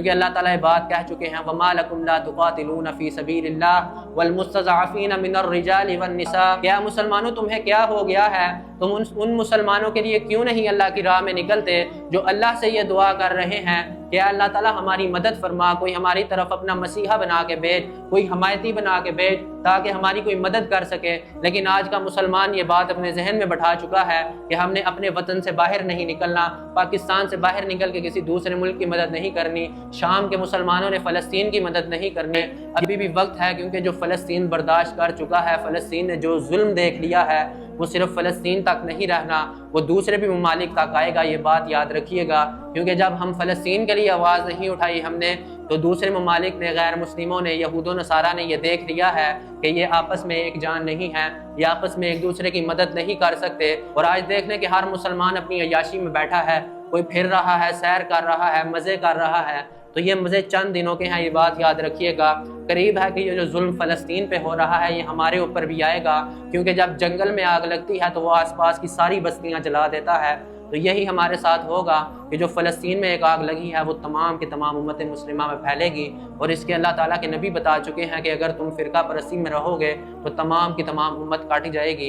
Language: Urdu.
کیونکہ اللہ تعالیٰ یہ بات کہہ چکے ہیں وَمَا لَكُمْ لَا تُقَاتِلُونَ فِي سَبِيلِ اللَّهِ وَالْمُسْتَضْعَفِينَ مِنَ الرِّجَالِ وَالنِّسَاءِ، کیا مسلمانوں تمہیں کیا ہو گیا ہے، تم ان مسلمانوں کے لیے کیوں نہیں اللہ کی راہ میں نکلتے جو اللہ سے یہ دعا کر رہے ہیں کہ اللہ تعالیٰ ہماری مدد فرما، کوئی ہماری طرف اپنا مسیحا بنا کے بھیج، کوئی حمایتی بنا کے بھیج تاکہ ہماری کوئی مدد کر سکے۔ لیکن آج کا مسلمان یہ بات اپنے ذہن میں بٹھا چکا ہے کہ ہم نے اپنے وطن سے باہر نہیں نکلنا، پاکستان سے باہر نکل کے کسی دوسرے ملک کی مدد نہیں کرنی، شام کے مسلمانوں نے فلسطین کی مدد نہیں کرنی۔ ابھی بھی وقت ہے، کیونکہ جو فلسطین برداشت کر چکا ہے، فلسطین نے جو ظلم دیکھ لیا ہے وہ صرف فلسطین تک نہیں رہنا، وہ دوسرے بھی ممالک تک آئے گا، یہ بات یاد رکھیے گا۔ کیونکہ جب ہم فلسطین کے لیے آواز نہیں اٹھائی ہم نے، تو دوسرے ممالک نے، غیر مسلموں نے، یہود و نصارہ نے یہ دیکھ لیا ہے کہ یہ آپس میں ایک جان نہیں ہے، یہ آپس میں ایک دوسرے کی مدد نہیں کر سکتے۔ اور آج دیکھ لیں کہ ہر مسلمان اپنی عیاشی میں بیٹھا ہے، کوئی پھر رہا ہے، سیر کر رہا ہے، مزے کر رہا ہے، تو یہ مزے چند دنوں کے ہیں، یہ بات یاد رکھیے گا۔ قریب ہے کہ یہ جو ظلم فلسطین پہ ہو رہا ہے یہ ہمارے اوپر بھی آئے گا، کیونکہ جب جنگل میں آگ لگتی ہے تو وہ آس پاس کی ساری بستیاں جلا دیتا ہے، تو یہی ہمارے ساتھ ہوگا کہ جو فلسطین میں ایک آگ لگی ہے وہ تمام کی تمام امت مسلمہ میں پھیلے گی۔ اور اس کے اللہ تعالیٰ کے نبی بتا چکے ہیں کہ اگر تم فرقہ پرستی میں رہو گے تو تمام کی تمام امت کاٹی جائے گی۔